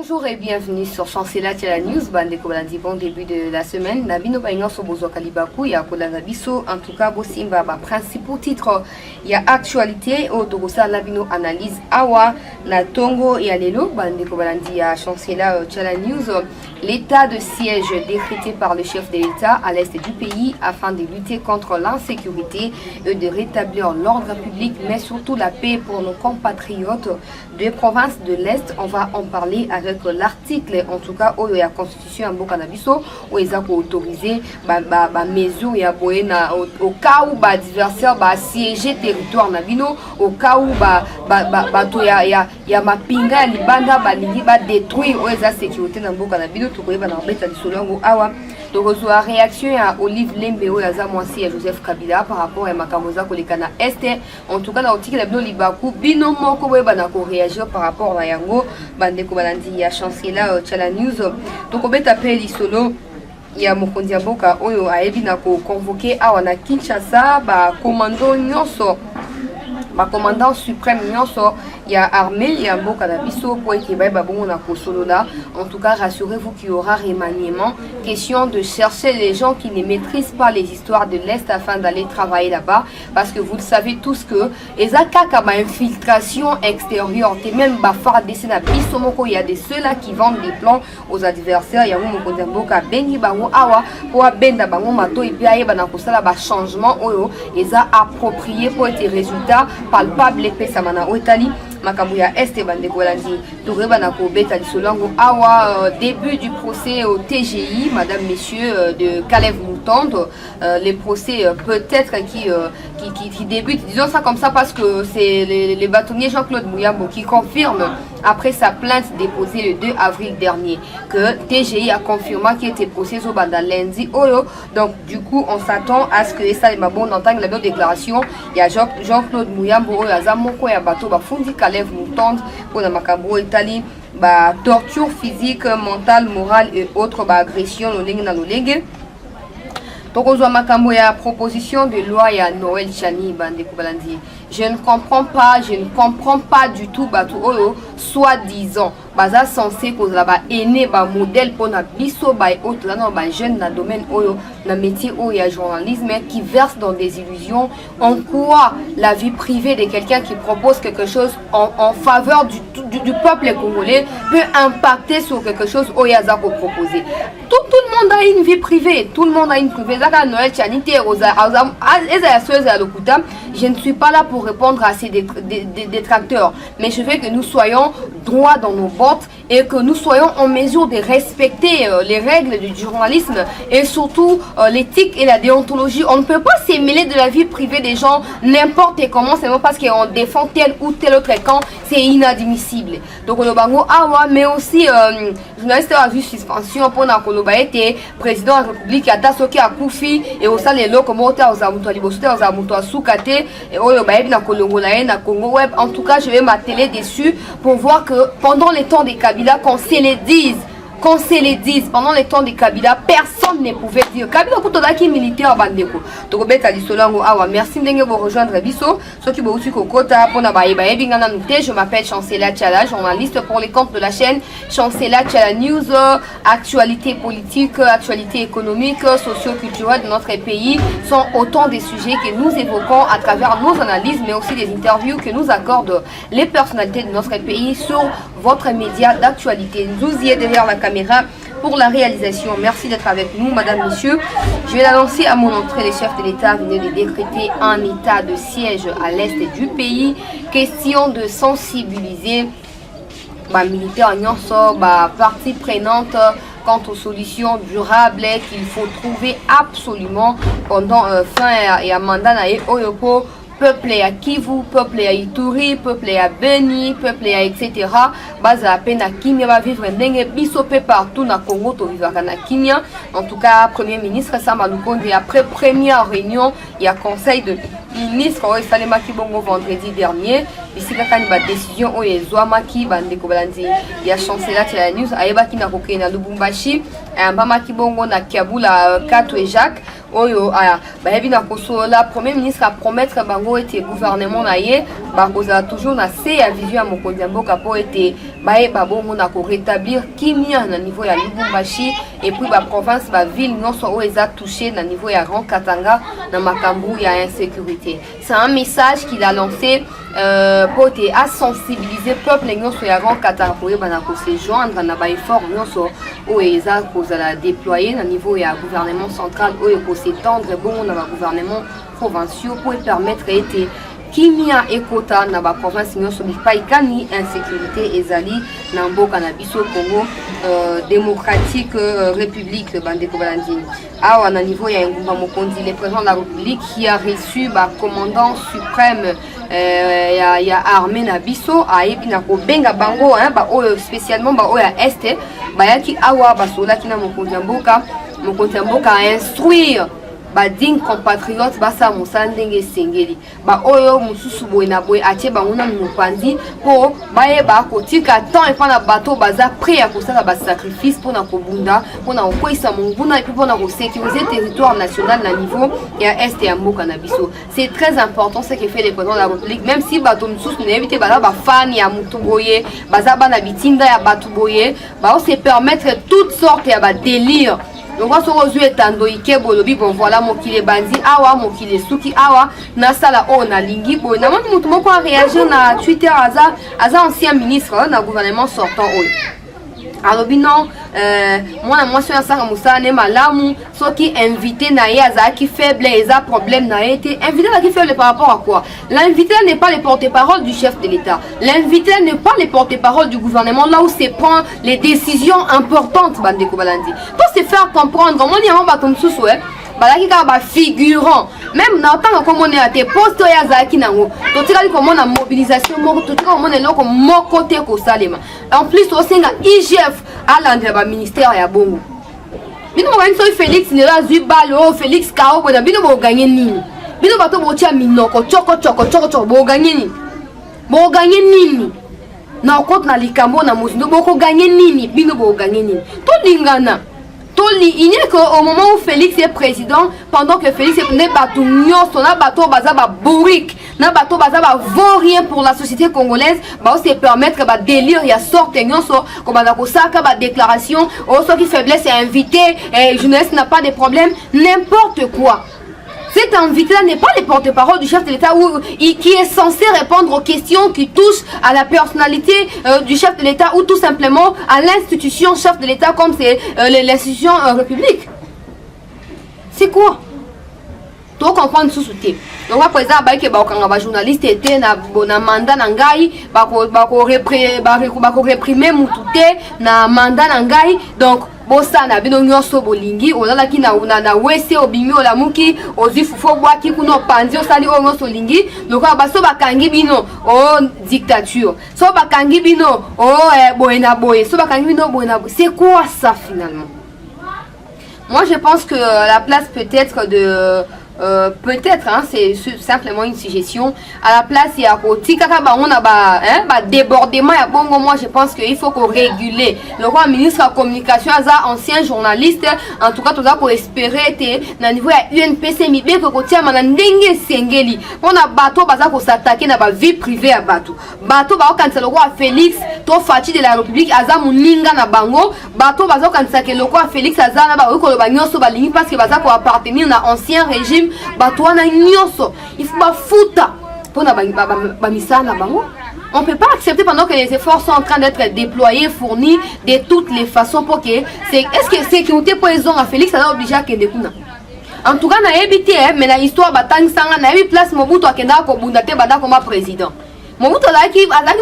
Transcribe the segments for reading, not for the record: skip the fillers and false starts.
Bonjour et bienvenue sur Chancela Tchala News, bande kobalandi bon début de la semaine. Nabino bainga so bozo kalibaku ya kolanga biso en tout cas bosimba ba principaux titres ya actualité au dogosa labino analyse awa na tongo ya lelo bande kobalandi ya Chancela Tchala News. L'état de siège décrété par le chef de l'État à l'est du pays afin de lutter contre l'insécurité et de rétablir l'ordre public mais surtout la paix pour nos compatriotes des provinces de l'Est. On va en parler avec l'article en tout cas où la constitution en Bokanabiso où ils ont autorisé mesures ya boena au cas où adversaire siéger territoire nabino au cas où ya mapinga libanda balingi détruire la sécurité na Bokanabino to koyeba na beta lisolongo awa to reçoit réaction à Olive Lembeo ya Zamwasi et Joseph Kabila par rapport à Makamoza kolekana Est en tout cas dans l'article la bino libaku bino moko boyeba na ko réagir par rapport à yango bande ko balandi ya Chancela Tchala News to ko beta pe lisolo ya mokonzi ya boka oyo ayebi na ko convoquer awa na Kinshasa commandant suprême nyonso ya armée ya mboka na biso po ete ba bongo na kosolola. En tout cas, rassurez-vous qu'il y aura remaniement. Question de chercher les gens qui ne maîtrisent pas les histoires de l'Est afin d'aller travailler là-bas. Parce que vous le savez tous que ezaka kama infiltration extérieure te même bafar dessé na biso moko il y a de ceux-là qui vendent des plans aux adversaires ya mokonzi ya mboka bengi bango awa po benda bango mato et puis ayeba na kosala ba changement oyo eza approprié pour être résultat palpable pesamana otali makambo ya Est bande kolandi toreba na ko beta lisolongo awa début du procès au TGI madame messieurs de Caleb Moutande les procès peut-être qui débutent, disons ça comme ça parce que c'est les bâtonniers Jean-Claude Mouyambo qui confirme après sa plainte déposée le 2 avril dernier que TGI a confirmé qu'il était procès au banda lundi oyo. Donc du coup on s'attend à ce que ça les bon entendre la déclaration. Il y a Jean-Claude Mouyambo oyo azamoko ya bato bafundi Caleb Moutande pour la makambo Italie torture physique, mentale, morale et autres agressions lolenge na lolenge. Tokozwa makambo ya proposition de loi ya Noël Chani bande kubalandi. Je ne comprends pas du tout bato oyo soi-disant baza censé kozala ba aîné ba modèle pour na biso ba autre là non ba jeune na domaine oyo na métier oyo ya journalisme qui verse dans des illusions. En quoi la vie privée de quelqu'un qui propose quelque chose en faveur du peuple congolais peut impacter sur quelque chose oyo aza ko proposer. Tout le monde a une vie privée, tout le monde a une privée. Zaka Noël Chanité Rosa je ne suis pas là pour répondre à ces détracteurs, mais je veux que nous soyons droits dans nos bottes et que nous soyons en mesure de respecter les règles du journalisme et surtout l'éthique et la déontologie. On ne peut pas s'émêler de la vie privée des gens n'importe comment, seulement parce qu'on défend tel ou tel autre camp, c'est inadmissible. Donc on bango awa, mais aussi journaliste a vu suspension pour na koloba été président de la République ata soki akufi et au sale loko mota aux amuto libosote aux amuto sukate et oyo baebi na kolongola na Congo web. En tout cas, je vais m'atteler dessus pour voir que pendant les temps des Kabila, qu'on se les dise, pendant les temps de Kabila, personne ne pouvait dire. Kabila kutodaki militaire bandeko. Tokobeta lisolango awa. Merci de vous rejoindre biso. Soki bouti kokota pona baeba ebingana nute. Je m'appelle Chancela Tchala, journaliste pour les comptes de la chaîne Chancela Tchala News, actualité politique, actualité économique, socio-culturelle de notre pays sont autant des sujets que nous évoquons à travers nos analyses, mais aussi des interviews que nous accordent les personnalités de notre pays sur votre média d'actualité. Nous y est derrière la caméra pour la réalisation. Merci d'être avec nous, madame, monsieur. Je vais l'annoncer à mon entrée. Les chefs de l'État venaient de décréter un état de siège à l'est du pays. Question de sensibiliser militaires, parties prenantes quant aux solutions durables qu'il faut trouver absolument pendant fin et à mandat Oyopo. Peuple à Kivu, peuple à Ituri, peuple à Beni, peuple à etc. Base à peine à Kimia va vivre n'enge bisope partout na Congo to vivre na Kimia. En tout cas, Premier ministre Sama Lukonde après première réunion, il y a conseil de ministre oyo esalemaki bongo vendredi dernier bisika kani ba décision oyo ezwamaki bandeko balandi ya Chancela Tchala News ayebaki na kokende na Lubumbashi ayambamaki bongo na Kiabula Kato et Jacques oyo aya bayebi na kosola premier ministre a promettre bango ete gouvernement na ye bakozala toujours na se ya vision ya mokonzi ya mboka po ete bayeba bongo na korétablir kimia na niveau ya Lubumbashi et puis province ville nyonso oyo eza touché na niveau ya Grand Katanga na makambo ya insécurité. C'est un message qu'il a lancé pour à sensibiliser peuple nyonso ya Grand Katanga pour yeba ko se joindre na ba effort nyonso oyo eza kozala déployer na niveau ya gouvernement central oyo ko s'étendre bon na ba gouvernement provinciaux pour permettre ete kimia ekota na ba province nyonso bipaikani insécurité ezali na mboka na biso Congo démocratique république bandeko balandi awa na niveau ya ngumba mokonzi le président de la République qui a reçu ba commandant suprême ya armée na biso ayebi na ko benga bango ba oyo spécialement ba oyo ya est bayaki awa basola kina mokonzi ya mboka a instruire ba digne compatriotes basa mosala ndenge sengeli ba oyo mususu boye na boye atie bango na mopanzi po bayeba kotika temps epa na bato baza prêt à kosala ba sacrifice pour na kobunda pour na kokwisa monguna et puis pour na kosécuriser territoire national na niveau ya est ya mboka na biso. C'est très important ce que fait le président de la République, même si bato mususu na éviter baza ba fan ya mutu boye baza bana bitinda ya batu boye ba se permettre toutes sortes ya ba délire. Donc on se rejoue etando ike bolobi bon voilà mokile bandi awa mokile suki awa na sala o na lingi bo na mutu moko a réagir na Twitter aza ancien ministre na gouvernement sortant oyo alobi non moi na mwasi ya sanga musala ne malamu soki invité na ye azaki faible eza problème na été invité na qui faible par rapport à quoi? L'invité n'est pas le porte-parole du chef de l'État, l'invité n'est pas le porte-parole du gouvernement là où se prend les décisions importantes bandeko balandi pour se faire comprendre moi ni avant batom susu balaki ka ba figurant même na tant comme on est à tes postes ya zaki nango to tikali comme on a mobilisation moko to tikali comme on est loko moko te ko salema en plus au singa IGF à l'endroit ba ministère ya bongo bino mo gagner Félix ne la zui balo Félix Kao bona bino bo gagner nini bino bato bo tia minoko choko bo gagner nini na okot na likambo na muzindo bo ko gagner nini bino bo gagner nini to lingana. Il n'y a qu'au moment où Félix est président, pendant que Félix est né bateau nyonso na bateau bazaba bourrique, na bateau bazaba vaut rien pour la société congolaise, bah se permettre ba délire ya sorte nyonso comme na kosaka ba déclaration, oh ceux qui faiblesse est invité, jeunesse n'a pas de problème, n'importe quoi. Cet invité-là n'est pas le porte-parole du chef de l'État qui est censé répondre aux questions qui touchent à la personnalité du chef de l'État ou tout simplement à l'institution chef de l'État comme c'est l'institution République. C'est quoi? Tu comprends sous thé. Donc à présent, les journalistes étaient na mandat nangai, bako réprimer mututé na mandat nangai. Donc bosa na bino nyonso bolingi olala ki na wese obimi olamuki ozifufo bwaki kuno panzi osali o nyonso lingi loka baso bakangi bino o dictature so bakangi bino o boena boye so bakangi bino boena boye. C'est quoi ça finalement? Moi je pense que la place peut-être de peut-être c'est simplement une suggestion à la place il y a on a débordement ya bongo. Moi je pense qu'il faut qu'on régule le roi ministre de la communication ancien journaliste en tout cas tout ça pour espérer na niveau ya UNPC mibe ko tia mana ndenge sengeli on a bateau baza ko s'attaquer na ba vie privée ya bateau ba quand le roi Félix to fati de la République aza muninga na bango bateau baza quand ça que le roi Félix aza na ba ko lo ba nyonso ba lingi parce que baza ko appartenir na ancien régime batouana nyonso il faut bafuta pour na ba misana bango. On peut pas accepter pendant que les efforts sont en train d'être déployés, fournis de toutes les façons pour que c'est est-ce que sécurité pour les hommes à Félix ça a obligé à que de kuna. En tout cas na évité mais la histoire batang sanga na eu place Mobutu akenda ko bundate bada comme président. Mobutu azaki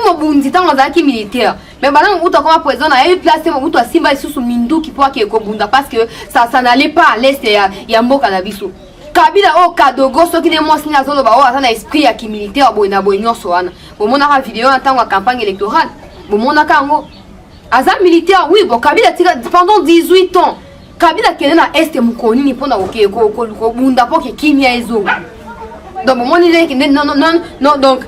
mobundi tant azaki militaire. Mais maintenant Mobutu comme président na eu place Mobutu asimba isusu minduki pour que ko bunda parce que ça n'allait pas à l'est ya mboka na biso. Kabila o kadogo soki ne mwasi na zolo ba o atana esprit ya kimilitaire boy na boy nyonso wana. Bomona ka vidéo en tant que campagne électorale. Bomona ka ngo. Aza militaire oui bon Kabila tira pendant 18 ans. Kabila kene na est mukoni ni pona ko bunda pour que kimia ezo. Donc bomoni non donc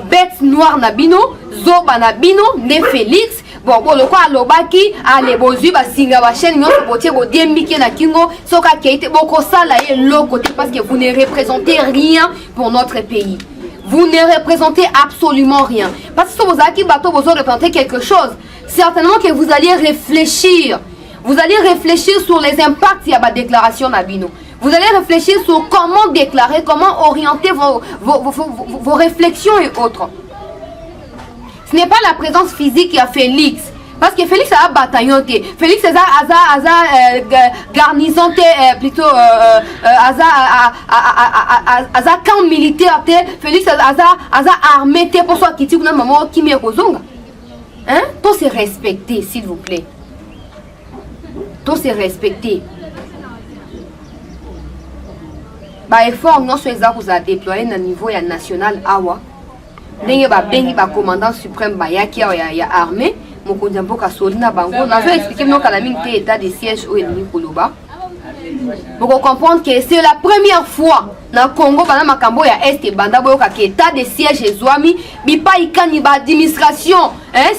bête noire na bino, zoba na bino, ne Félix bon le quoi lobaki allez bozui ba singa ba chaîne nyonso botie bo diembiki na kingo soka keite boko sala ye lo côté parce que vous ne représentez rien pour notre pays. Vous ne représentez absolument rien. Parce que si vous avez représenter quelque chose, certainement que vous allez réfléchir. Vous allez réfléchir sur les impacts de la déclaration d'Abino. Vous allez réfléchir sur comment déclarer, comment orienter vos réflexions et autres. Ce n'est pas la présence physique qui a Félix. Parce que Félix a un bataillon. Félix a garnison, plutôt a camp militaire. Félix a armée pour soi qui tue une maman qui met aux ongles. Hein? Tout c'est respecté, s'il vous plaît. Tout c'est respecté. Bah effort non soit ça vous a déployé au niveau national awa. Ndenge ba bengi ba commandant suprême ba ya ki ya armée. Mokonzi mboka solina bango nazo expliquer non kala mingi état de siège au ennemi koloba. Pour comprendre que c'est la première fois na Congo bana makambo ya est banda boyoka que état de siège ezwami bipa ikani ba administration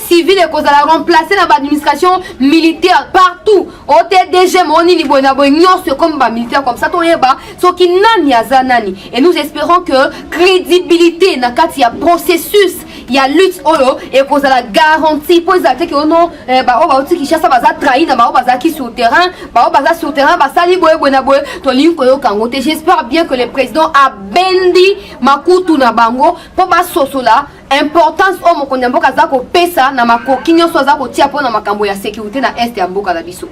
civile et cause la remplacer na ba administration militaire partout au TDG moni ni bona bo nyonso comme ba militaire comme ça to yeba so ki nani azanani et nous espérons que crédibilité na kati ya processus il y a lutte oyo et cause la garantie pour les attaques que non ba o ba oti ki chassa baza trahi na ba o baza ki sur terrain ba o baza sur terrain ba sali boye bona boye to linko yo kango te. J'espère bien que le président a bendi makutu na bango pour ba sosola importance o mokonzi mboka za ko pesa na makoki nyonso za ko tia pona makambo ya sécurité na est ya mboka na biso.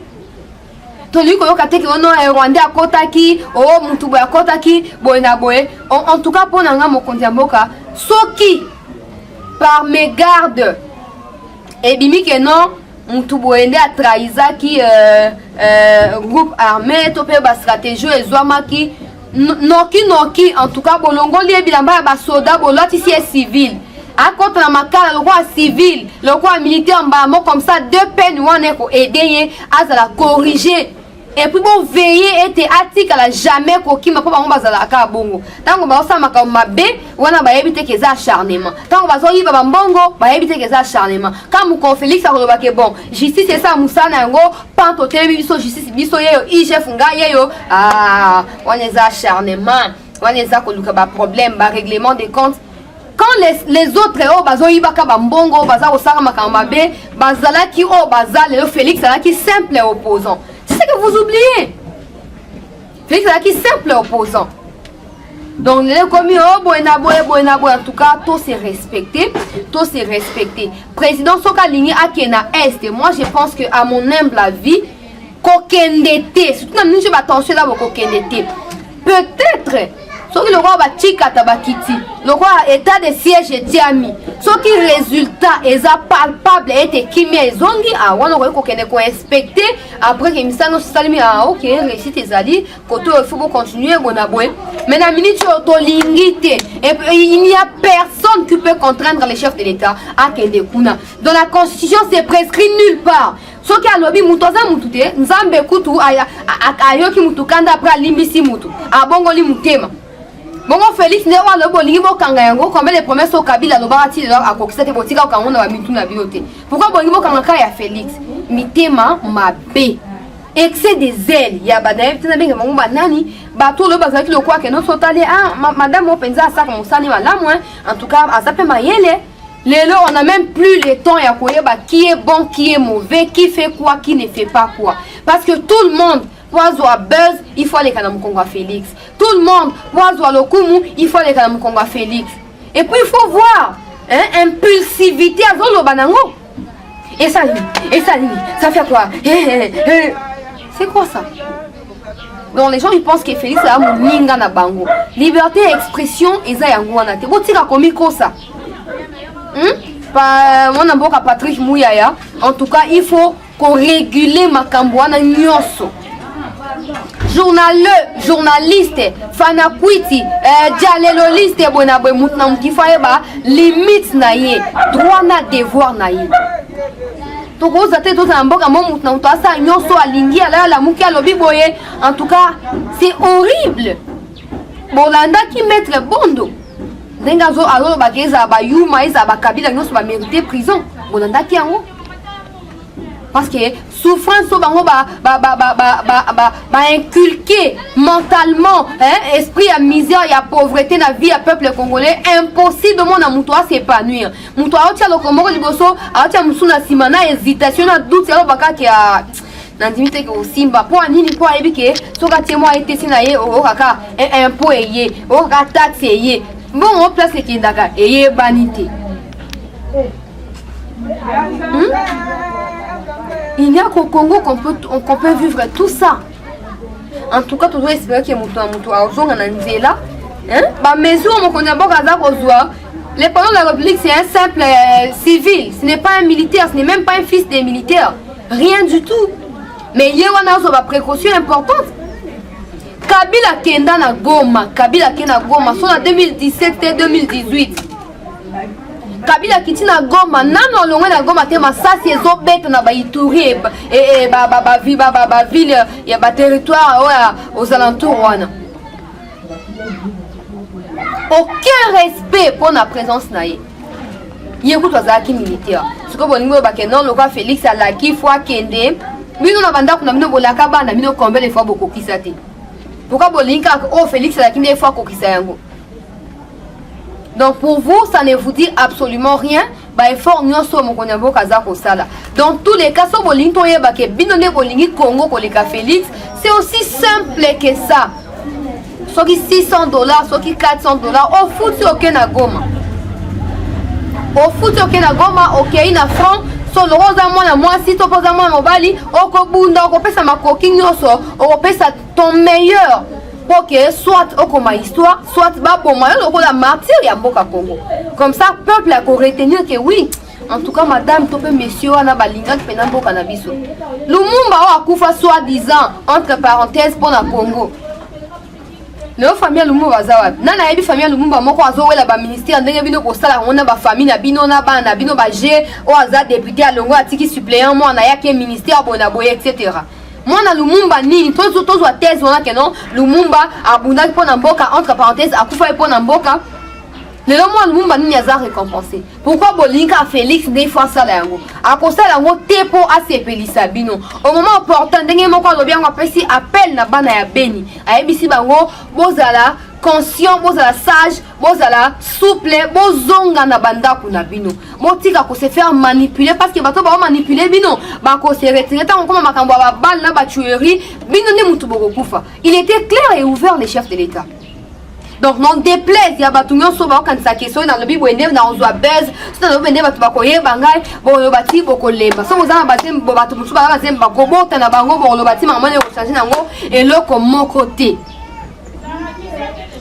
To linko yo kateki ono Rwanda akotaki o mutubo akotaki boye na boye en tout cas pona nga mokonzi mboka soki par mégarde et bimi que non mutubo ende a trahizaki groupe armé to pe ba stratégie ezwamaki noki en tout cas bolongo li bilamba ba soda bolati si est civil à contre la makala le roi civil le roi militaire mbamo comme ça deux peines on est pour aider à la corriger et puis bon veiller et atika la jamais kokima pour ba bazala ka bongo tango ba osama ka mabe wana ba yebite ke za acharnement tango ba zo yiba ba mbongo ba yebite ke za acharnement quand mu Félix a roba ke bon justice c'est ça musana ngo panto tele biso justice biso yeyo IGF nga yeyo wana za acharnement wana za ko luka ba problème ba règlement des comptes. Quand les autres oh bazo yibaka ba mbongo baza osaka makamba be bazala ki oh bazala Félix ala ki simple opposant. C'est que vous oubliez. Félix est qui simple opposant. Donc les commis oh boy en tout cas tout c'est respecté, tout c'est respecté. Président Soka Ligné Akena Est, moi je pense que à mon humble avis, kokendete, surtout dans nous je vais attention là kokendete. Peut-être ce qui le roi Batika Tabakiti, le roi état de siège et tiami. Ce qui résultat est palpable et qui met zongi à on aurait qu'on respecter après que misano salmi ok réussite tes alliés côté il faut continuer bonaboué mais la minute to lingité et il n'y a personne qui peut contraindre les chefs de l'État à Kende Kuna. Dans la constitution c'est prescrit nulle part. Ce qui a lobby mutoza mutute nzambe kutu ayoki mutukanda après limbisi mutu abongoli mutema. Bon Félix ne wa lobo lingibo kanga yango combien de promesses au Kabila lo barati a kokisa te botika ka ngona wa mitu na bilote. Pourquoi bongibo kanga ka ya Félix mitema mabe excès des ailes ya badaye tena benga mangu banani bato lo bazaki lo kwa ke no sotale madame openza ça comme ça ni malamu en tout cas azape mayele lelo on a même plus le temps ya koyeba qui est bon qui est mauvais qui fait quoi qui ne fait pas quoi parce que tout le monde Poizo a buzz, il faut aller à Kongo Félix. Tout le monde, Poizo a Lokumu, il faut aller à Kongo Félix. Et puis il faut voir, impulsivité à Zolo Banango. Et ça fait quoi? C'est quoi ça? Donc les gens ils pensent que Félix a un ninga na bango. Liberté d'expression, et ça y a un gouana. Tu vois, comme ça. Mon amboka Patrick Mouyaya. En tout cas, il faut qu'on régule ma cambouana nyoso. Journaliste, fanakwiti, dialéloliste, bonabwe moutna mkifaeba, limite na ye, droit na devoir na ye. Donc vous êtes tous en boka mon moutna mtasa nyonso alingi ala la muki alobi boye. En tout cas, c'est horrible. Bolanda qui mettre bondo. Dengazo alo bageza ba yuma eza ba kabila nyonso ba mériter prison. Bolanda qui ango. parce que souffrance so bango inculqué mentalement esprit à misère et à pauvreté na vie à peuple congolais impossible mon amuto s'épanouir muto aotia lokomoko liboso aotia musuna simana hésitation na doute alors bakaki a nandimite ke osimba po anini po ayebi ke soka tie moi été sinaye o kaka impôt eye o kaka taxe eye bon on place ke ndaka eye banité. Il n'y a qu'au Congo qu'on peut vivre tout ça. En tout cas, tu dois espérer que Moutou a besoin d'un là. Bah, mesure, mon connaissant le président de la République, c'est un simple civil. Ce n'est pas un militaire, ce n'est même pas un fils des militaires. Rien du tout. Mais il y a une précaution importante. Kabila Kenda na Goma, sont en 2017 et 2018. Kabila kiti na Goma nano longa na Goma te masasi ezo bête na ba Ituri et ville ya ba territoire aux alentours wana. Aucun respect pour la présence na ye. Yeko tozaki militaire. Siko boningo ba kenon loka Félix alaki fois kende. Bino na banda kuna bino bolaka bana bino combien de fois bokokisa te. Pourquoi bolinga oh Félix alaki une fois kokisa yango. Donc pour vous, ça ne vous dit absolument rien. Bah effort nyonso mokonyabo kazako sala. Dans tous les cas, so bolinto yeba ke binone bolingi Congo koleka Félix, c'est aussi simple que ça. Soki $600, soki $400, au foot sur Kena Goma. Au foot sur Kena Goma, ok na franc, so le rosa mwana moi si to posa mwana mobali, oko bunda, oko pesa makoki nyonso, oko pesa ton meilleur. Ok, soit okoma histoire, soit baboma la martyr ya mboka Congo. Comme ça, peuple a retenir que oui, en tout cas, madame, tope messieurs, ana balinga qui pena mboka na biso. Lumumba a kufa soi-disant, entre parenthèses, pour la Congo. Le famille Lumumba zawa. Nana yebi famille Lumumba moko azowela ba ministère ndenge bino ko sala on a ba famille na bino na bana bino ba G o aza député à longo atiki suppléant mo na yake ministère bona boye etc. Moi na Lumumba nini tozo thèse wana que non Lumumba abunda pour na mboka entre parenthèses akufa pour na mboka le moi Lumumba nini aza récompensé pourquoi bolinga Félix des fois ça la yango akosa yango tepo asepelisa bino au moment opportun ndenge moko alobi yango apesi appel na bana ya Beni ayebisi bango bozala conscient, bozala sage, bozala souple, bozonga na bandako na bino. Motika ko se faire manipuler parce que bato ba manipuler bino, ba ko se retirer tant comme makambo ba balle na ba tuerie, bino ne mutu boko kufa. Il était clair et ouvert les chefs de l'État. Donc non déplaise ya bato nyonso ba kan sa question na lobi boende na ozwa base, so na lobi bato ba koye bangai, bo lo bati boko lemba. So ozana batem bo bato mutu ba bazem ba kobota na bango bo lo bati maman ko changer nango et loko moko te.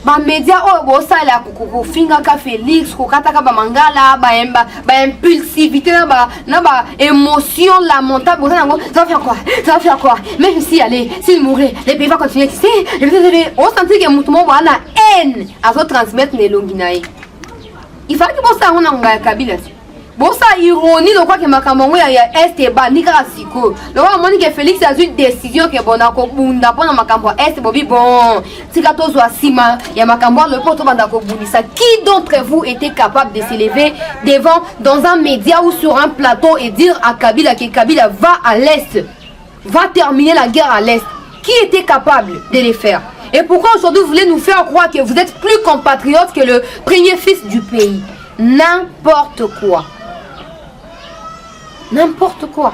Ba média o bo sala ko finga ka Félix ko kataka ba mangala ba impulsivité na ba émotion lamentable ça va faire quoi même si allez s'il mourait les pays vont continuer on sentit que mutumo wana haine à se transmettre les longinae il fallait que ça on a Kabila bon ça ironie le quoi que makambo ya est bandika siko le roi moni que Félix a eu une décision que bon na ko bunda pona makambo est bobi bon tika tozo asima ya makambo le poto banda ko bunisa qui d'entre vous était capable de s'élever devant dans un média ou sur un plateau et dire à Kabila que Kabila va à l'est va terminer la guerre à l'est qui était capable de le faire et pourquoi aujourd'hui vous voulez nous faire croire que vous êtes plus compatriotes que le premier fils du pays n'importe quoi. N'importe quoi.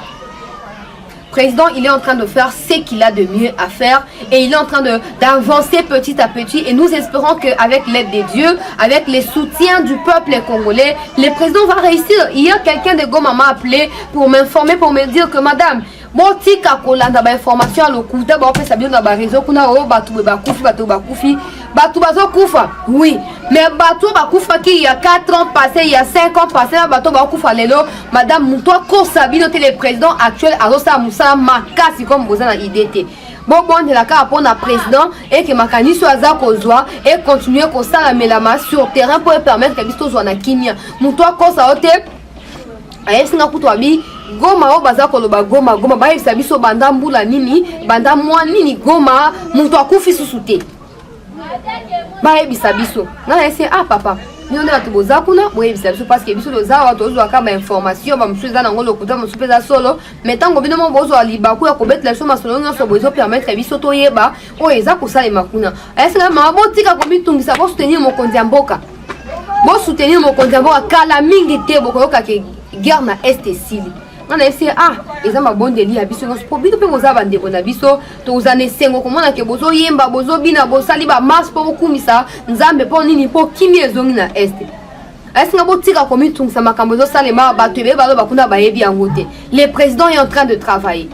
Le président, il est en train de faire ce qu'il a de mieux à faire et il est en train d'avancer petit à petit et nous espérons qu'avec l'aide de Dieu, avec les soutiens du peuple congolais, le président va réussir. Hier, quelqu'un de Goma m'a appelé pour m'informer, pour me dire que madame, botika kolanda ba information à l'okuta ba opesa bien na ba réseau kuna o batu ba kufi batu bazo kufa oui mais batu ba kufa qui il y a 4 ans passé il y a 5 ans passé batu ba kufa lelo madame Mutoa Kosabino le président actuel azosa Moussa makasi comme bozana idée bon de la carte pour le président et que makani soit aza kozwa et continuer ko sala melama sur terrain pour permettre que biso zo na kimia Mutoa Kosaote ayesinga kutwabi Goma o baza koloba Goma ba yebisa biso banda mbula nini banda mwa nini Goma mutu akufi susu te ba yebisa biso na ese ah papa mais on a tout besoin qu'on a oui c'est parce que biso les a tous doit comme information ba monsieur za nango lokuta monsieur pesa solo mais tant que bino mo bozo libaku ya kobet la soma solo nga so bozo permettre biso to yeba o eza ko sala makuna est-ce que ma botika ko mitungisa bo soutenir mon konzi mboka bo soutenir mon konzi mboka kala mingi te boko ka ke guerre na est sili on a essayé eza ma bonne deli ya biso ngo po bino pe boza bande ko na biso to uzane sengo ko mona ke bozo yemba bozo bina bo sali ba mas po kumisa nzambe po nini po kimi ezongi na est. Est-ce que vous tirez comme tout ça le président est en train de travailler.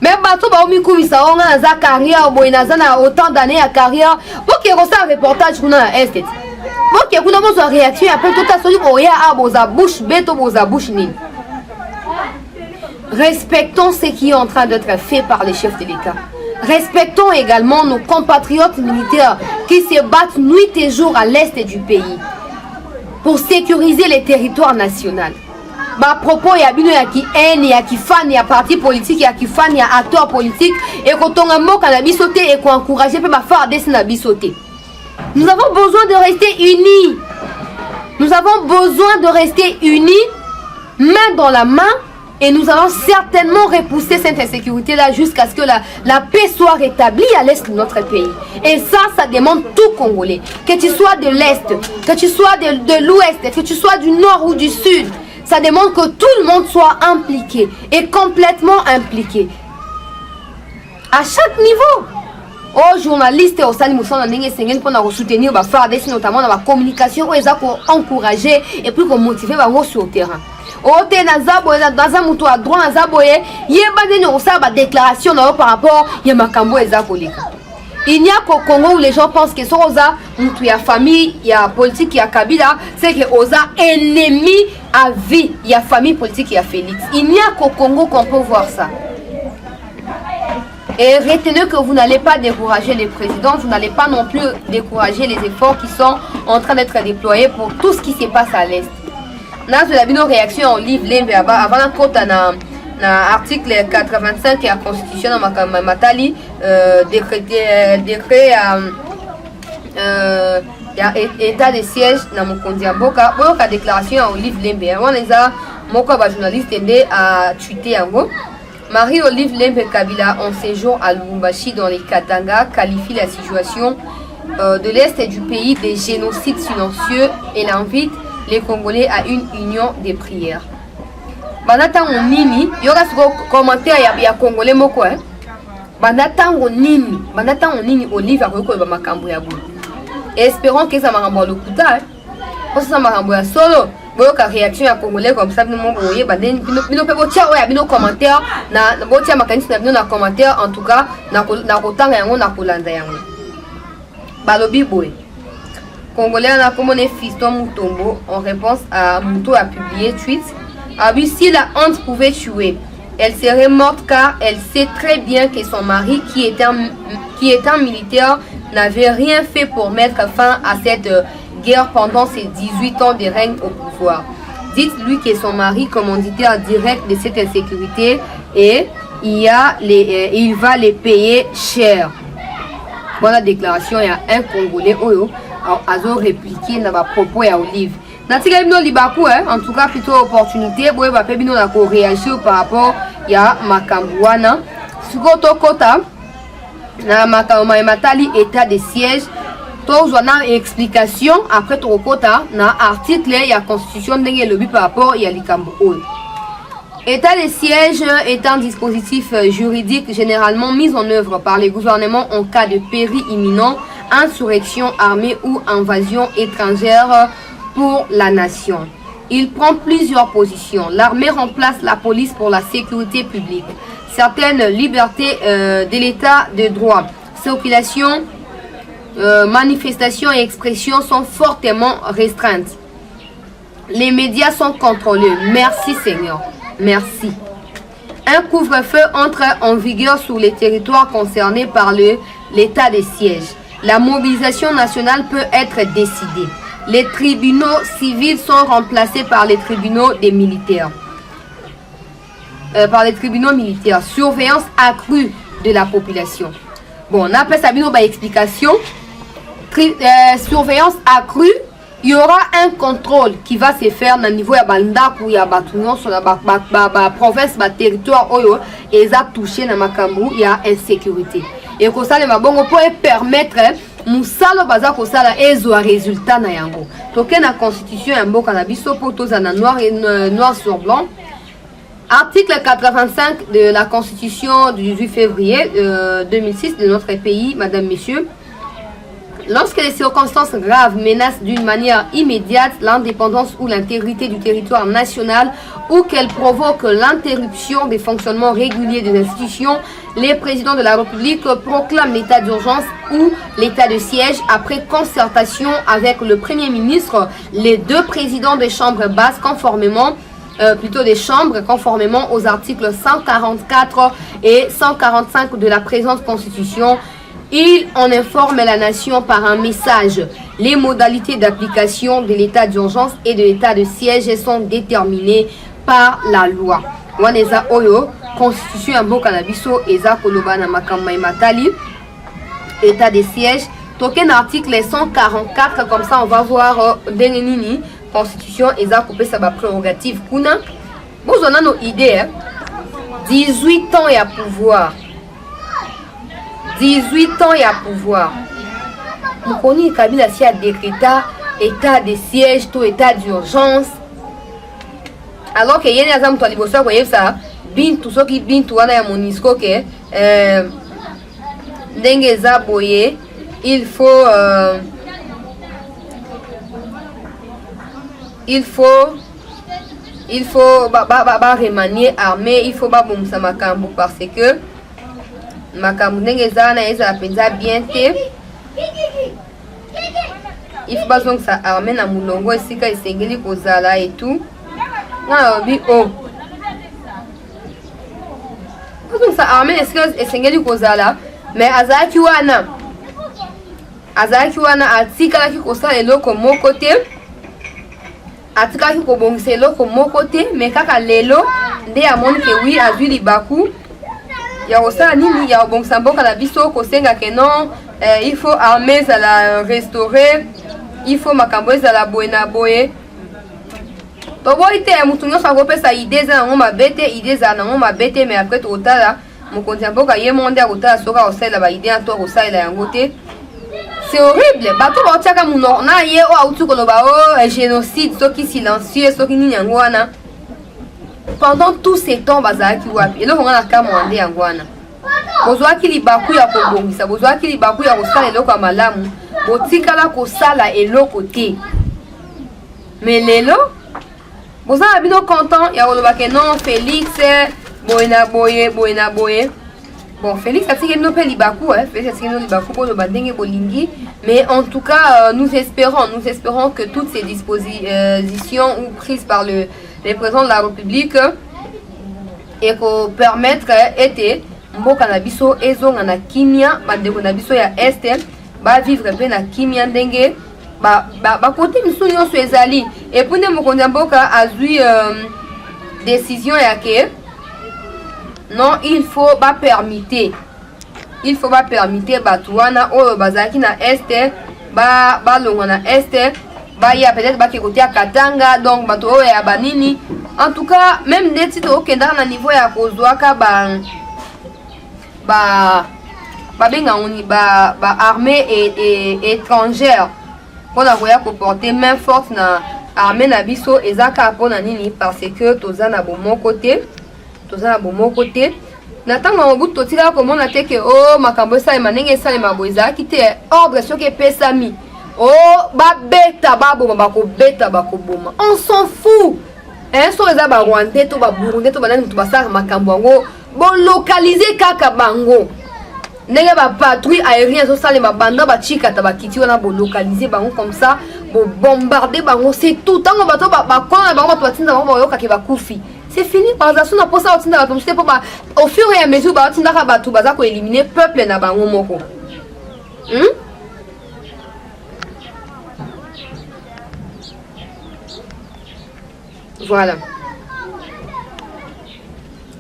Mais bateau ba omi kumisa on a za carrière boinaza na autant d'années à carrière. OK, on ça reportage kuna est. OK, kuna bozo réaction après tout ça soli oya aboza bouche beto boza bouche ni. Respectons ce qui est en train d'être fait par les chefs de l'État. Respectons également nos compatriotes militaires qui se battent nuit et jour à l'est du pays pour sécuriser les territoires nationaux. À propos, il y a bino ya ki haine, il y a qui fan, il y a parti politique, il y a qui fan, il y a acteur politique et quand on a mot qu'on a bisoté et qu'on encourager peut faire des na bisoté. Nous avons besoin de rester unis. Nous avons besoin de rester unis, main dans la main. Et nous allons certainement repousser cette insécurité-là jusqu'à ce que la paix soit rétablie à l'est de notre pays. Et ça demande tout Congolais. Que tu sois de l'est, que tu sois de l'ouest, que tu sois du nord ou du sud. Ça demande que tout le monde soit impliqué et complètement impliqué. À chaque niveau. Aux journalistes et aux animations pour soutenir notamment dans la communication, pour encourager et puis pour motiver sur le terrain. Ote na zabo dans un mutu à droit na zabo yeba deni osaba déclaration par rapport ya makambo ezakolika. Il n'y a qu'au Congo où les gens pensent que soza mutu ya famille ya politique ya Kabila c'est que oza ennemi à vie ya famille politique ya Félix. Il n'y a qu'au Congo qu'on peut voir ça. Et retenez que vous n'allez pas décourager les présidents, vous n'allez pas non plus décourager les efforts qui sont en train d'être déployés pour tout ce qui se passe à l'est. Dans la réaction en livre avant la côte dans l'article 85 de la constitution de Matali décret état de siège dans mon Kondiamboka la déclaration en livre Lembe avant les journaliste a tweeté en gros Marie-Olive Lembe Kabila en séjour à Lubumbashi dans les Katanga qualifie la situation de l'est du pays des génocides silencieux et l'invite les Congolais à une union des prières. Banatan nini, yoga siko commentaire ya Congolais moko Banatan nini Olive a reconnu ba makambo ya bu. Espérons que ça makambo le kuta. Parce que ça makambo ya solo, boyoka réaction ya Congolais comme ça bino mo boye baden bino pe botia oya bino commentaire na botia makanisi na bino na commentaire en tout cas na kotanga yango na kolanda yango. Balobi boye. Congolais a commandé Fiston Mutombo en réponse à Muto a publié tweet. Ah oui, si la honte pouvait tuer, elle serait morte car elle sait très bien que son mari, qui est un militaire, n'avait rien fait pour mettre fin à cette guerre pendant ses 18 ans de règne au pouvoir. Dites-lui que son mari, commanditaire direct de cette insécurité, et il va les payer cher. Voilà la déclaration, il y a un Congolais a répliqué dans ma propos à Olive. En tout cas, plutôt opportunité pour réagir par rapport à Makambouana. Sugoto Kota, na Matali état de siège. Tous on a explication après ton quota na article il y a constitution de lobby par rapport à Likambo. État de siège est un dispositif juridique généralement mis en œuvre par les gouvernements en cas de péril imminent, insurrection armée ou invasion étrangère pour la nation. Il prend plusieurs positions. L'armée remplace la police pour la sécurité publique. Certaines libertés de l'état de droit, circulation, manifestations et expressions sont fortement restreintes. Les médias sont contrôlés. Merci Seigneur. Merci. Un couvre-feu entre en vigueur sur les territoires concernés par l'état de siège. La mobilisation nationale peut être décidée. Les tribunaux civils sont remplacés par les tribunaux des militaires. Surveillance accrue de la population. Bon, on appelle ça une explication. Surveillance accrue il y aura un contrôle qui va se faire au niveau de Bandak ou ya Batounon sur la province, le territoire oyo et ça touché dans Makambu, il y a insécurité. Et que ça les mabongo pour permettre musalo baza ko sala ezo résultat na yango. Toke na constitution ya mboka na biso po toza na noir sur blanc. Article 85 de la constitution du 18 février 2006 de notre pays, madame, messieurs. Lorsque les circonstances graves menacent d'une manière immédiate l'indépendance ou l'intégrité du territoire national ou qu'elles provoquent l'interruption des fonctionnements réguliers des institutions, les présidents de la République proclament l'état d'urgence ou l'état de siège après concertation avec le Premier ministre, les deux présidents des chambres basses conformément aux articles 144 et 145 de la présente Constitution. Il en informe la nation par un message. Les modalités d'application de l'état d'urgence et de l'état de siège sont déterminées par la loi. Waneza oyo, constitution mboka na biso eza koloba na makambo matali. État de siège. Token article 144, comme ça on va voir dengenini constitution eza coupé sa prérogative kuna. Vous en avez nos idées. 18 ans et à pouvoir. 18 ans et à pouvoir. Nous connaissons Kabila si a décrété état de siège, tout état d'urgence. Alors que yéne azam to liboso ko yesa bintu soki bintu wana ya Monisco que ndenge za boye il faut remanier armée, il faut bomsa makambu parce que makambu ndenge za na eza penza bien te. Il faut pas que ça armée na mulongo esika esengeli kozala et tout. Na bi oh. Donc ça armée esika esengeli kozala mais azaki wana atika ki kosala eloko moko te. Atika ki kobongisa eloko moko te mais kaka lelo nde amoni ke oui azwi libaku ya kosala nini ya kobongisa mboka na biso kosenga ke non il faut armée ezala restaurer, il faut makambo ezala boye na boye. Toboyi te mutu nyonso akopesa idée eza nango mabe te, idée ezala nango mabe te, mais après tokotala mokonzi ya mboka ye monde akotala soki akosalela baidée ya to akosalela yango te. C'est horrible. Bato baotiaka muno na ye o auti koloba o génocide soki silencieux soki nini yango wana. Pendant tous ces temps bazalaki wapi eloko nga na kamwande yango wana. Bozwaki libaku ya kobongisa, bozwaki libaku ya kosala eloko ya malamu, botikala kosala eloko te. Mais lelo bozala bino content ya koloba ke non Félix boye na boye. Bon, Félix a tiré nos libaku, Félix a tiré nos libaku pour le banding et bolingi. Mais en tout cas, nous espérons que toutes ces dispositions prises par le président de la République et qu'on permettre été mboka na biso ezonga na kimia bandeko na biso ya este ba vivre pe na kimia ndenge ba côté misu nyonso ezali et pour ne mokonzi mboka azui décision ya ke non, il faut pas permettre batuana o bazaki na este ba longa na este ba ya peut-être ba côté ya Katanga donc bato o ya banini. En tout cas même des titres au kenda na niveau ya kozwaka ba benga oni ba armée et étrangère pour la voya ko porter main forte na armée na biso ezaka pona nini parce que toza na bon côté. Tozana bomo côté natanga obutu totika komona te ke o makambo sa manenge sa le maboiza kite ordre soki pesami o babeta baboma bakobeta bakoboma on s'en fout so eza ba Rwandais to ba Burundi to banani to basaka makambo yango bon localiser kaka bango ndenge ba patrouille aérienne so sale mabanda ba chika ta bakiti wana bo localiser bango comme ça bo bombarder bango c'est tout tango bato ba kona bango bato batinda bango yoka ke bakufi. C'est fini par ça, on a posé au fur et à mesure, on a éliminer le peuple na bango moko. Voilà.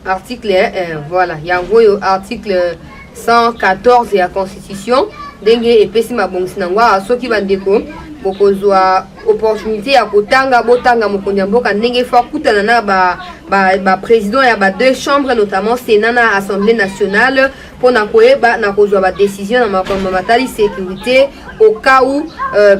Article, voilà. Il y a un article 114 de la Constitution. ndenge epesi mabongisi na ngwa soki bandeko bokozwa opportunité ya kotanga botanga mokonzi ya mboka ndenge fa kutana na ba président ya ba deux chambres notamment Sénat na Assemblée nationale pour na koyeba na kozwa ba décision na makambo matali sécurité au cas où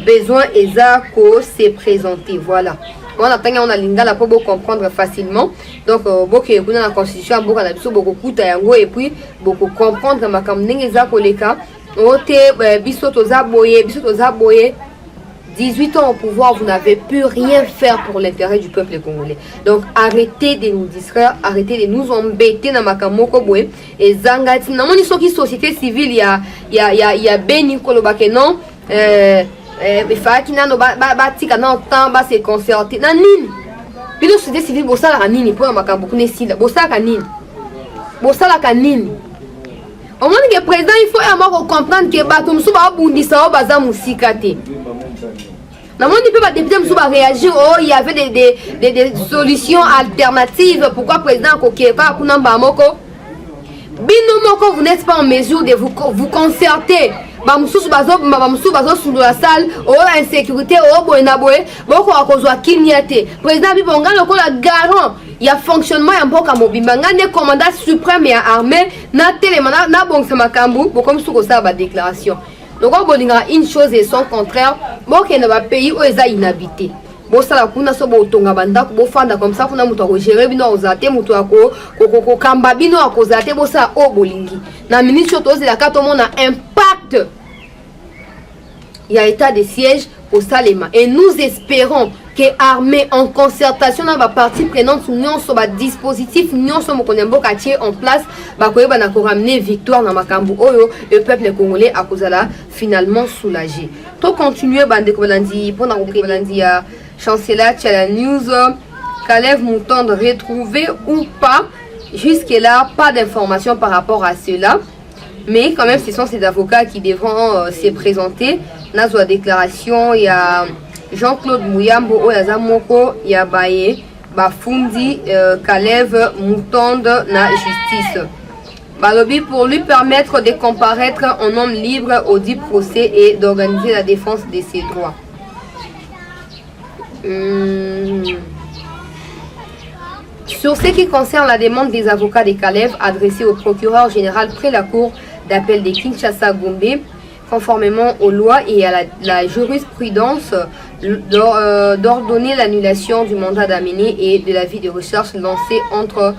besoin eza ko se présenter. Voilà. On a tanga on a lingala pour comprendre facilement. Donc beaucoup kuna la constitution mboka na biso beaucoup kuta yango et puis beaucoup comprendre makambo ndenge eza koleka ote biso toza boye 18 ans au pouvoir, vous n'avez pu rien faire pour l'intérêt du peuple congolais. Donc arrêtez de nous distraire, arrêtez de nous embêter dans makamoko boye et zangati. Na moni soki société civile ya beni kolobake non faki nano batika na temps ba se concerter na nini. Bino société civile bosala ka nini pour makambo kunesila bosala ka nini. Au moins que président il faut avoir comprendre que bato musu ba bundisa baza musika te. Non, on ne peut pas réagir. Oh, il y avait des solutions alternatives. Pourquoi président Kokeba Kunamba Moko Bino Moko, vous n'êtes pas en mesure de vous concerter. Bamsous bazo sous la salle, oh insécurité, oh boenaboe, boko akozwa kinyate. Président Bibonga loko la garant. Il y a fonctionnement ya mboka mobimba ngane commandant suprême ya armée na télémana na bongsa makambu, bokom sou ko sa ba déclaration. Donc on va dire une chose et son contraire. Bon qu'il y a un pays où ils sont inhabités. Bon ça la kuna so bo tonga banda bo fanda comme ça kuna mutu ko gérer bino ozate mutu ko kamba bino ko zate bo ça o bolingi. Na ministre to la carte mon a impact. Il y a état de siège au Salema et nous espérons que armée en concertation dans la partie prenante union sur le dispositif union sur mokonembo quartier en place ba koyeba na ko ramener victoire na makambu oyo le peuple congolais a kozala finalement soulagé. To continuer bande ko balandi pour na ko balandi ya chancelier Tchala News Kalev Moutonde retrouvé ou pas jusque là pas d'informations par rapport à cela. Mais quand même ce sont ces avocats qui devront se présenter dans la déclaration. Il y a Jean-Claude Mouyambo Oyazamoko Yabaye Bafundi Kalev Moutonde na justice. Balobi pour lui permettre de comparaître en homme libre au dit procès et d'organiser la défense de ses droits. Sur ce qui concerne la demande des avocats de Kalev adressée au procureur général près la cour d'appel de Kinshasa-Gombe, conformément aux lois et à la jurisprudence, d'ordonner l'annulation du mandat d'amener et de l'avis de recherche lancé contre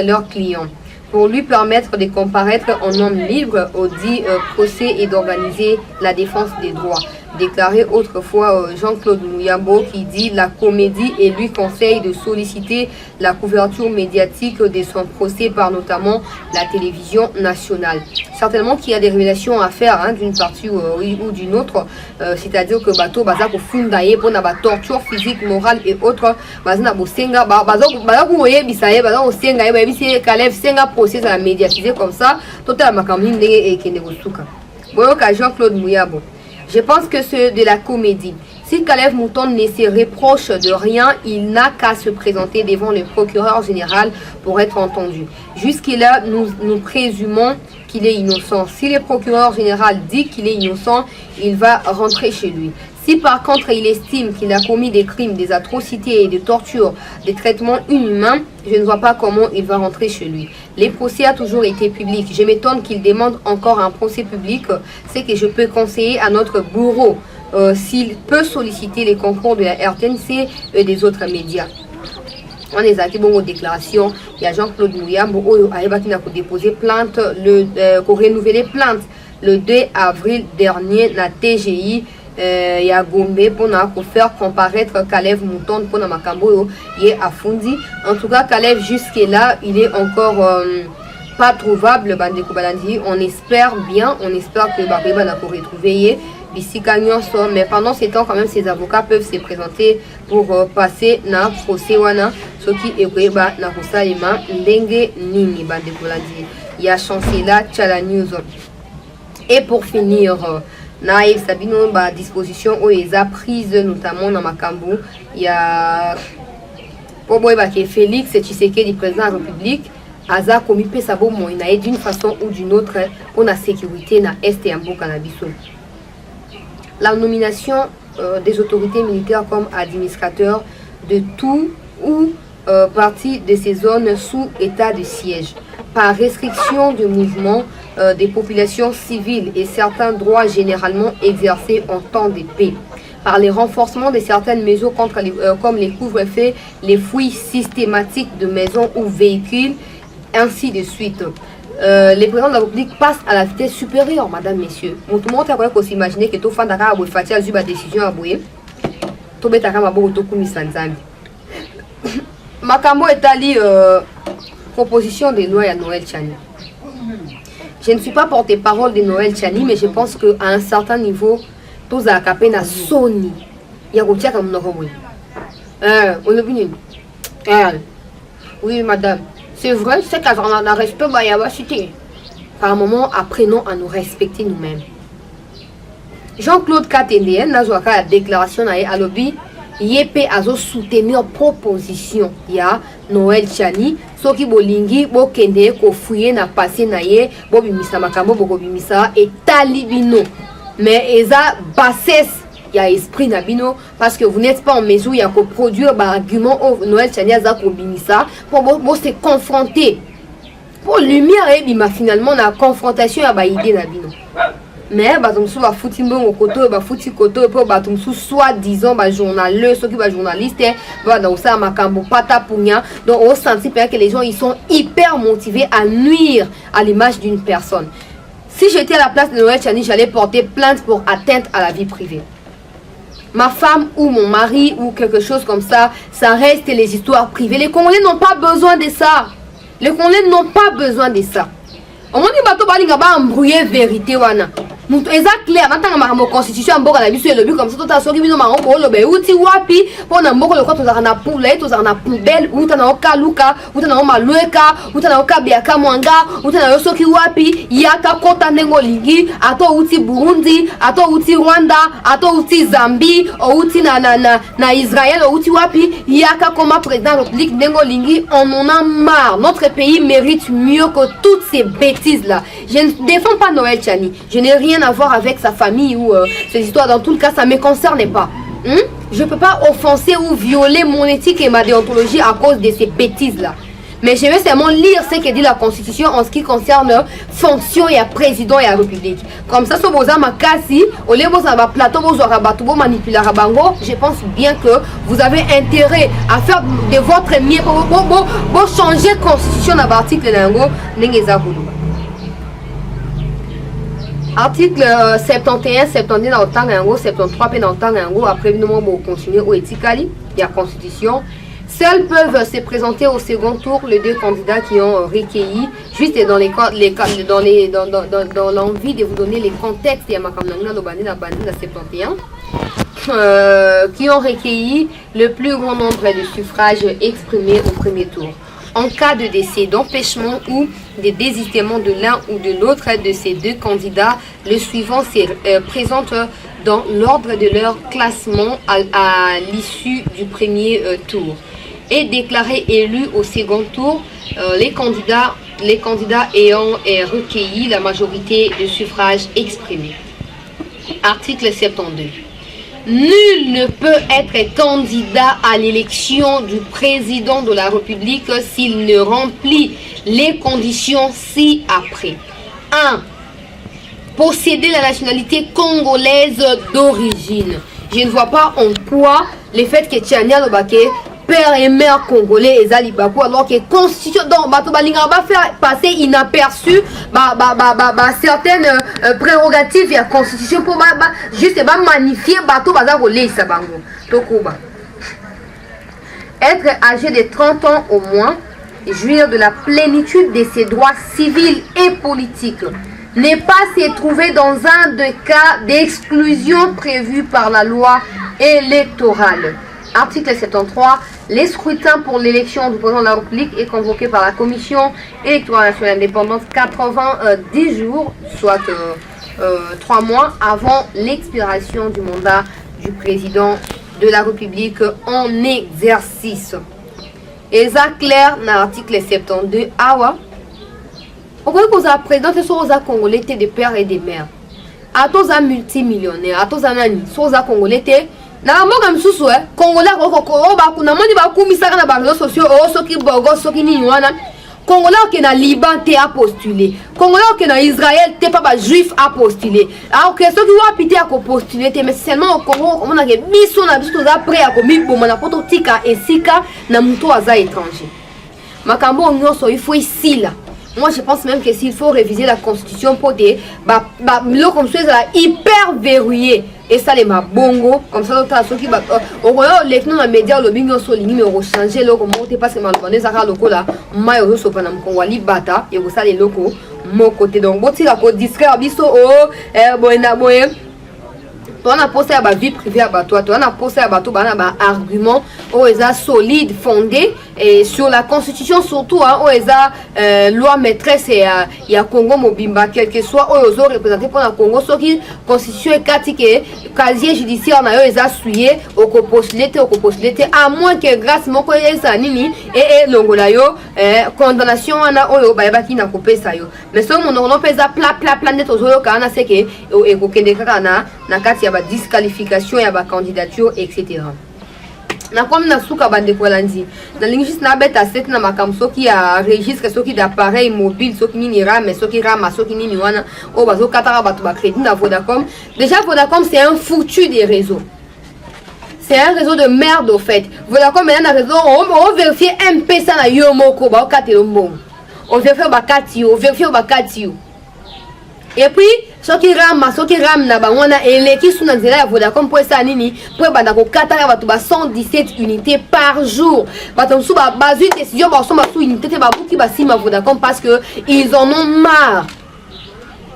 leurs clients, pour lui permettre de comparaître en homme libre au dit procès et d'organiser la défense des droits. Déclaré autrefois Jean-Claude Mouyambo qui dit la comédie et lui conseille de solliciter la couverture médiatique de son procès par notamment la télévision nationale. Certainement qu'il y a des révélations à faire d'une partie ou d'une autre, c'est-à-dire que bateau baza ko fundaye pour na torture physique, morale et autres baza na bosenga baza ko yebisaye baza ko senga yebisi Kalev senga procès à la médiatiser comme ça total makamni ndenge e kende kosuka. Boyo ka Jean-Claude Mouyambo. Je pense que c'est de la comédie. Si Kalev Moutonde ne se reproche de rien, il n'a qu'à se présenter devant le procureur général pour être entendu. Jusque-là, nous présumons qu'il est innocent. Si le procureur général dit qu'il est innocent, il va rentrer chez lui. Si par contre il estime qu'il a commis des crimes, des atrocités et des tortures, des traitements inhumains, je ne vois pas comment il va rentrer chez lui. Les procès ont toujours été publics. Je m'étonne qu'il demande encore un procès public. C'est que je peux conseiller à notre bourreau s'il peut solliciter les concours de la RTNC et des autres médias. On est à une déclaration. Il y a Jean-Claude Mouyambo qui a déposé plainte, renouvelé plainte le 2 avril dernier dans TGI. Il y a Gombe pour faire comparaître Kalev Moutonde pour Makambo et Afundi. En tout cas, Kalev jusque là, il est encore pas trouvable. On espère bien, on espère que Bariba n'a pas retrouvé ici mais pendant ce temps, quand même, ces avocats peuvent se présenter pour passer dans le procès wana ce qui est Bariba na Rosalima Ndenge Nini Bandekoladi. Il y a Chancela Tchala News. Et pour finir. Naïf Sabino ba disposition où ils a prise notamment dans Makambu. Il y a Poboy qui est Félix Tshisekedi président de la République aza komi pesa bo moina d'une façon ou d'une autre on a sécurité na est et mboka na biso. La nomination des autorités militaires comme administrateurs de tout ou partie de ces zones sous état de siège, par restriction du mouvement des populations civiles et certains droits généralement exercés en temps de paix, par les renforcements de certaines mesures contre comme les couvre-feux, les fouilles systématiques de maisons ou véhicules, ainsi de suite. Les présidents de la République passent à la vitesse supérieure, madame, messieurs. Tout le monde a s'imaginer que tout le monde a fait une décision à bouer. Tout le monde a Makambo est allé proposition de loi à Noël Tchani. Je ne suis pas porte-parole de Noël Tchani, mais je pense qu'à un certain niveau, tous à capé na Sony. Il y a routier comme nous. Oui, madame. C'est vrai, c'est qu'on a respect, il y a cité. Par un moment, apprenons à nous respecter nous-mêmes. Jean-Claude Katendien a la déclaration à l'objet. Yépe azo soutenir proposition ya Noël Tchani soki bolingi bo kende ko fouiller na passé na ye bo bimisa makambo bo bimisa et talibino mais eza bassesse ya esprit na bino parce que vous n'êtes pas en mesure ya ko produire ba argument au Noël Tchani aza ko bimisa pour bo se confronter pour lumière et bima finalement na confrontation ya ba idée na bino. Mais batumsu ba fouti mbongo koto ba fouti koto po batumsu soit disant ba journaliste ceux qui ba journaliste ba dans ça makambo pata punya donc on sentit que les gens ils sont hyper motivés à nuire à l'image d'une personne. Si j'étais à la place de Noël Tchani, j'allais porter plainte pour atteinte à la vie privée. Ma femme ou mon mari ou quelque chose comme ça, ça reste les histoires privées. Les Congolais n'ont pas besoin de ça. Les Congolais n'ont pas besoin de ça. Au moins, bato balinga ba embrouiller vérité wana. Exact clair, maintenant ma constitution mboka na biso elobi comme ça tout soki bino mango ko lobe uti wapi pona mboko le kwa tozana poule tozana poubelle uta na okaluka uta na malueka uta na okabiaka mwanga uta na soki wapi yaka kota ndengo lingi ato uti Burundi ato uti Rwanda ato uti Zambie ou uti na Israël ou uti wapi yaka comme président de la République ndengo lingi. On en a marre. Notre pays mérite mieux que toutes ces bêtises là. Je ne défends pas Noël Tchani, je n'ai rien à voir avec sa famille ou ces histoires. Dans tout le cas, ça ne me concerne pas. Je ne peux pas offenser ou violer mon éthique et ma déontologie à cause de ces bêtises-là. Mais je vais seulement lire ce que dit la Constitution en ce qui concerne fonction et à président et à République. Comme ça, si vous avez ma casi, au lieu de plateau, vous aurez manipuler bango, je pense bien que vous avez intérêt à faire de votre mieux pour changer la Constitution dans l'article Nango, Article 71, 71 dans le temps, 73 dans le temps, après nous allons continuer au éthicali, il y a Constitution. Seuls peuvent se présenter au second tour les deux candidats qui ont recueilli, juste dans l'envie de vous donner les contextes, il y a ma la 71, qui ont recueilli le plus grand nombre de suffrages exprimés au premier tour. En cas de décès, d'empêchement ou de désistement de l'un ou de l'autre de ces deux candidats, le suivant se présente dans l'ordre de leur classement à l'issue du premier tour. Et déclaré élu au second tour, les candidats ayant recueilli la majorité de suffrages exprimés. Article 72. Nul ne peut être candidat à l'élection du président de la République s'il ne remplit les conditions ci-après. 1. Posséder la nationalité congolaise d'origine. Je ne vois pas en quoi le fait que Tchania Lobake, père et mère congolais et Zalibakou, alors que constitution donc bato balinga va faire passer inaperçu certaines prérogatives de la constitution pour juste magnifier bato baza rolé sa bango tokuba. Être âgé de 30 ans au moins, jouir de la plénitude de ses droits civils et politiques, ne pas se trouver dans un des cas d'exclusion prévus par la loi électorale. Article 73. Les scrutins pour l'élection du président de la République est convoqué par la Commission électorale nationale indépendante 90 jours, soit 3 mois avant l'expiration du mandat du président de la République en exercice. Exact clair dans l'article 72 awa. On connaît qu'on a présenté sur les Congolais de père et de mère. À tous les multimillionnaires, à tous les nani, sur les Congolais na mboka msusu Congolais ko ba kuna moni ba kumisa na ba réseaux sociaux o soki bogo soki nini wana Congolais qui na Liban te a postulé Congolais qui na Israël te pas ba juif a postulé alors que ceux qui wa pité a postulé te mais seulement au Congo on a que biso na biso za prêt à komi bomana poto tika esika na muto aza étranger makambo nyonso il faut ici là. Moi, je pense même que s'il faut réviser la constitution pour des l'eau comme ça, hyper verrouillé. Et ça, les bongo, comme ça, l'autre, ceux qui les nous, les médias, le bingo, sur ligne, mais on changer l'eau comme monter parce que malheureusement, ça a locaux là, moi, je suis pas dans mon Congolais, bata, et vous savez, les locaux, mon côté. Donc, bon, si la côte discret, abisso, on a posé à ma vie privée à toi, on a posé à bateau, argument, solide, fondé et sur la constitution surtout, loi maîtresse et il y a Congo Mobimba, quel que soit, aux représentés pour la Congo, ce qui constitution est casier judiciaire, on a souillé, au postulé, à moins que grâce mon collègue Sanini et l'ongolayo, condamnation, on a qui n'a coupé ça. Mais ce moment, on peut planète aux autres, on a ce qui est disqualification ya ba candidature etc. Na comme na suka bande kolandi na lingis na beta set na makamso ki ya registre soki d'appareil mobile soki nini RAM soki RAM soki nini wana o bazo katara batu ba crédit na Vodacom. Déjà Vodacom c'est un foutu des réseaux. C'est un réseau de merde au fait. Vodacom maintenant na réseau on vérifie MP ça na yo moko ba katelo mbom. On vérifie ba katio, et puis ceux qui ram na ba wana et qui sont dans la Vodacom pour ça nini pour banda ko katara batu ba 117 unités par jour bato sou ba bazu décision ba so ba sou unité te ba buki ba sima Vodacom parce que ils en ont marre.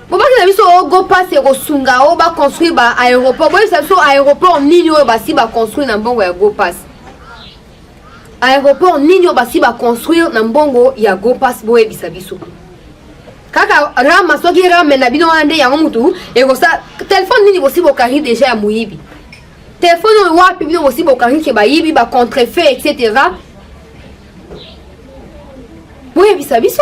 Bon ba na biso go passer ko sunga o ba construire ba aéroport bo ça so aéroport nini o ba si ba construire na mbongo ya go pass aéroport nini o ba si ba construire na mbongo ya go pass bo e bisabiso kaka rama soki rama na bino ande ya mutu e ko sa téléphone nini bosi bokari déjà ya muyibi téléphone wapi bino bosi bokari ke ba yibi ba contrefait etc. Oui bisabiso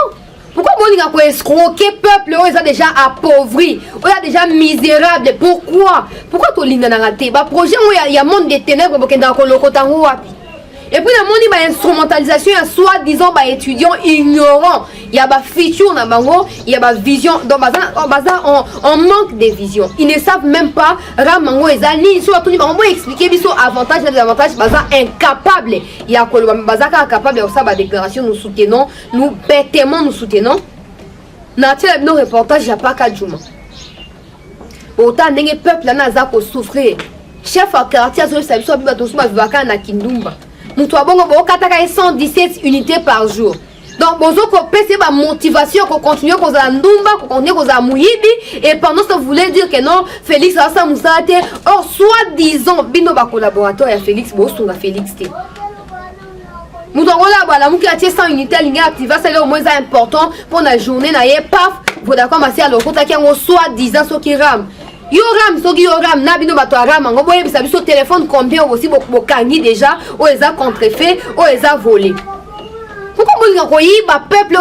pourquoi moninga ko escroquer peuple o est déjà appauvri o est déjà misérable pourquoi to linga na raté ba projet o ya monde des ténèbres bokenda ko lokota wapi. Et puis, il y a une instrumentalisation, il y a soi-disant étudiants ignorants. Il y a une feature, il y a une vision. Donc, on manque de vision. Ils ne savent même pas. Ramango et Zani, on va expliquer les avantages et les désavantages. Incapable. Il y a incapable de faire des déclarations. Nous soutenons, nous bêtement nous soutenons. Dans nos reportages, il n'y a pas qu'à Djouma. Autant de peuple là, souffrir. Chef à quartier, na Kindumba. Nous avons 117 unités par jour. Donc, vous avez une motivation pour continuer à Ndumba, pour continuer à Mouyibi. Et pendant ce que vous voulez dire que non, Félix Assa Moussate, or, soi-disant, bino ba collaborateur à Félix, Bosunga Félix. Nous avons là, la 100 unités, l'ingé activa, c'est au moins important pour la journée, paf, vous d'accord, ma sœur, le route qui est soi-disant, ce qui rame. Yoram, soki yoram, nabino bato aram, on voit sur téléphone combien aussi bokangi déjà, ou les a contrefait, ou les a volé. Pourquoi vous voyez, le peuple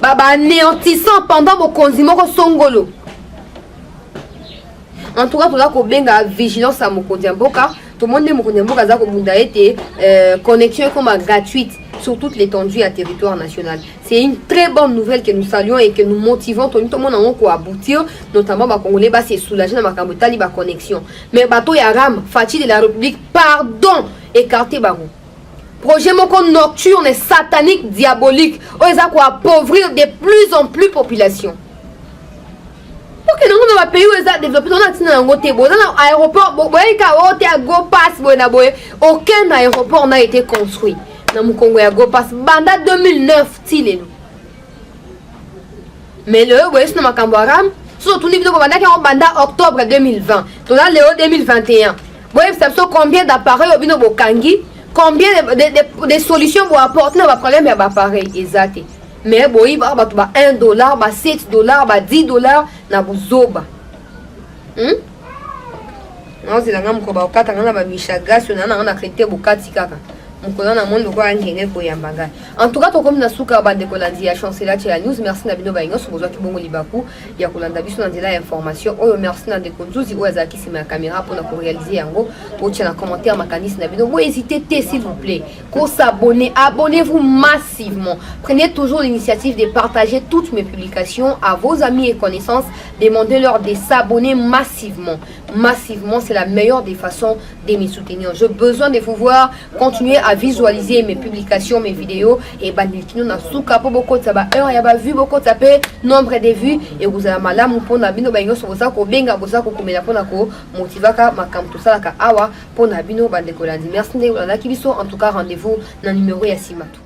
anéantissant pendant vos consommations au Songolo? En tout cas, tout là, il y a vigilance à Mokondiamboka. Tout le monde est Mokondiamboka, connexion comme gratuite sur toute l'étendue à territoire national. C'est une très bonne nouvelle que nous saluons et que nous motivons tout le monde à aboutir, notamment les Congolais, c'est soulager dans la connexion. Mais bateau Yaram, Fati de la République, pardon, écarté Barou. Projet nocturne et satanique, diabolique, où ils ont appauvrir de plus en plus population. Pour que nous dans le pays où ils ont développé, dans l'aéroport, aucun aéroport n'a été construit. Dans le Congo, il passe banda 2009 tilé. Mais le West no Makambaram, surtout niveau banda octobre 2020. Tout là le 2021. Vous savez combien d'appareils au bino bokangi, combien de solutions vous apporter dans le problème de l'appareil exact. Mais bon, il va $1, $7, $10 na buzoba. Non, c'est la gamme ko ba okata ngana ba mishaga sur na traité bokati kaka. mokolo na monde ko angenge ko yambanga. En tout cas to comme na suka bande ko landi ya chancela la news. Merci na bino ba nyonso bozwa ki bongo libaku ya kolanda biso na nzela ya information oyo. Merci na de konzuzi oyo azaki sima ya caméra pour na ko réaliser yango to tia na commentaire makanisi na bino. Vous hésitez s'il vous plaît ko s'abonner, abonnez-vous massivement. Prenez toujours l'initiative de partager toutes mes publications à vos amis et connaissances. Demandez-leur de s'abonner massivement. Massivement, c'est la meilleure des façons de me soutenir. J'ai besoin de vous voir continuer à visualiser mes publications, mes vidéos. Et banditino na souka pour beaucoup de ça, heure ya ba vu beaucoup de ça, nombre de vues et vous avez malamu pour na bino ba nyonso boza ko benga boza ko komela pour na ko motivaka makam tout ça ka awa pour na bino bande kolandi. Merci de la kibiso. En tout cas, rendez-vous dans le numéro ya sima tout.